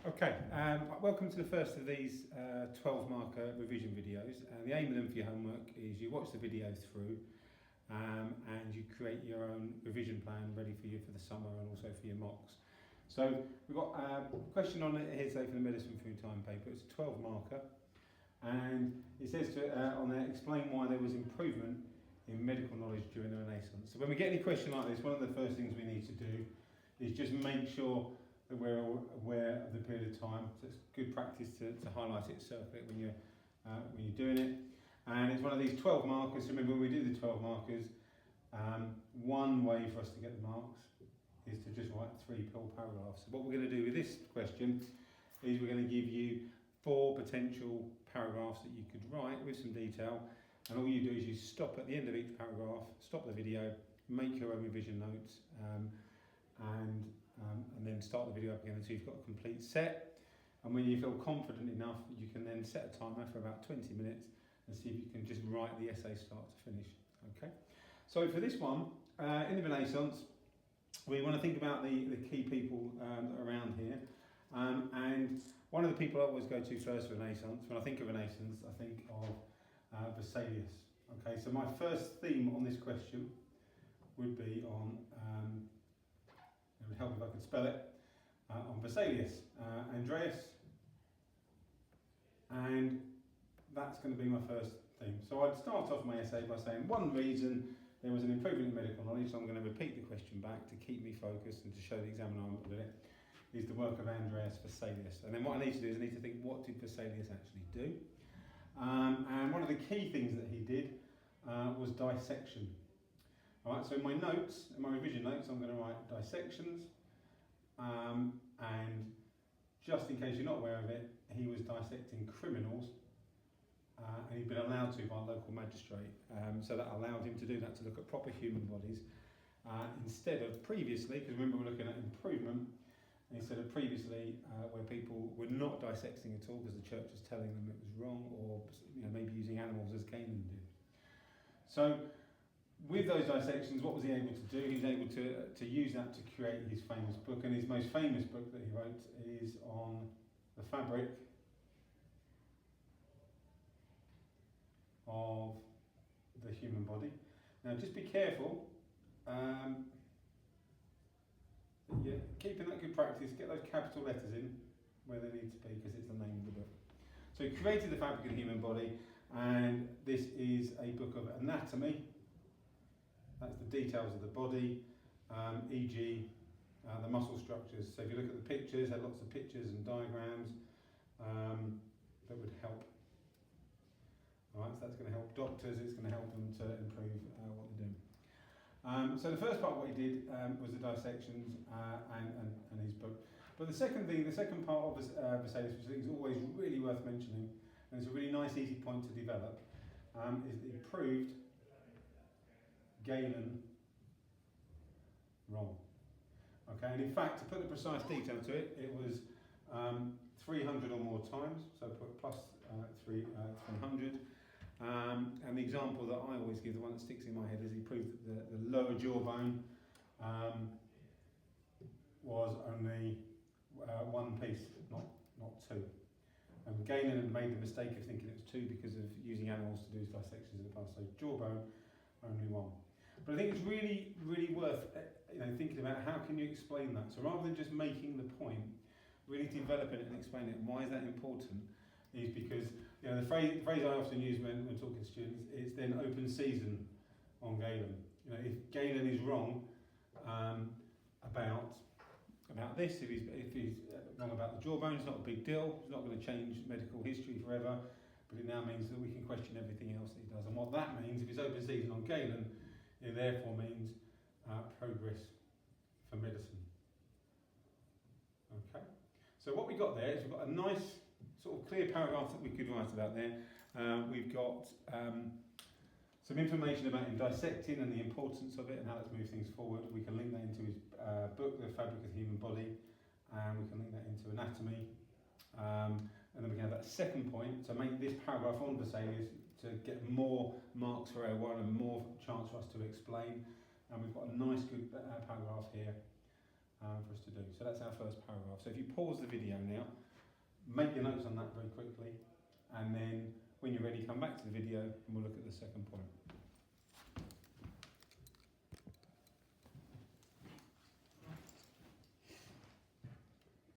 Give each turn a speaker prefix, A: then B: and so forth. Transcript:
A: Okay, welcome to the first of these 12 marker revision videos. And the aim of them for your homework is you watch the video through and you create your own revision plan ready for you for the summer and also for your mocks. So we've got a question on it here today for the medicine through time paper. It's a 12 marker and it says on there, explain why there was improvement in medical knowledge during the Renaissance. So when we get any question like this, one of the first things we need to do is just make sure that we're aware of the period of time. So it's good practice to highlight it, circle it when you're doing it. And it's one of these 12 markers. So remember, when we do the 12 markers, one way for us to get the marks is to just write 3 full paragraphs. So what we're going to do with this question is we're going to give you 4 potential paragraphs that you could write with some detail. And all you do is you stop at the end of each paragraph, stop the video, make your own revision notes, and then start the video up again until you've got a complete set. And when you feel confident enough, you can then set a timer for about 20 minutes and see if you can just write the essay start to finish. Okay. So for this one, in the Renaissance, we want to think about the key people around here. And one of the people I always go to first for Renaissance, when I think of Renaissance, I think of Vesalius. Okay, so my first theme on this question would be on, it would help if I could spell it, on Vesalius, Andreas, and that's going to be my first theme. So I'd start off my essay by saying one reason there was an improvement in medical knowledge, so I'm going to repeat the question back to keep me focused and to show the examiner I'm with it, is the work of Andreas Vesalius. And then what I need to do is I need to think, what did Vesalius actually do? And one of the key things that he did was dissection. All right, so in my notes, in my revision notes, I'm going to write dissections. And just in case you're not aware of it, he was dissecting criminals, and he'd been allowed to by a local magistrate. So that allowed him to do that, to look at proper human bodies, instead of previously, because remember we're looking at improvement, instead of previously where people were not dissecting at all because the church was telling them it was wrong, or maybe using animals as Canaan did. So with those dissections, what was he able to do? He was able to use that to create his famous book, and his most famous book that he wrote is on the fabric of the human body. Now just be careful, keeping that good practice, get those capital letters in where they need to be because it's the name of the book. So he created the fabric of the human body, and this is a book of anatomy. That's the details of the body, e.g. The muscle structures. So if you look at the pictures, there are lots of pictures and diagrams that would help. All right, so that's going to help doctors, it's going to help them to improve what they're doing. So the first part of what he did was the dissections and his book. But the second part of Vesalius, which I think is always really worth mentioning, and it's a really nice, easy point to develop, is that he proved Galen wrong. Okay, and in fact, to put the precise detail to it, it was 300 or more times, so put plus 300. And the example that I always give, the one that sticks in my head, is he proved that the lower jawbone was only one piece, not 2. And Galen had made the mistake of thinking it was 2 because of using animals to do his dissections in the past. So jawbone, only 1. But I think it's really, really worth thinking about how can you explain that. So rather than just making the point, really developing it and explaining it. And why is that important? Is because the phrase I often use when talking to students is then open season on Galen. If Galen is wrong about this, if he's wrong about the jawbone, it's not a big deal. It's not going to change medical history forever, but it now means that we can question everything else that he does. And what that means, if it's open season on Galen, it therefore means progress for medicine. Okay. So what we got there is we've got a nice sort of clear paragraph that we could write about there. We've got some information about him dissecting and the importance of it and how let's move things forward. We can link that into his book, The Fabric of the Human Body, and we can link that into anatomy. And then we can have that second point to make this paragraph on Vesalius to get more marks for L1 and more chance for us to explain. And we've got a nice good paragraph here for us to do. So that's our first paragraph. So if you pause the video now, make your notes on that very quickly, and then when you're ready, come back to the video and we'll look at the second point.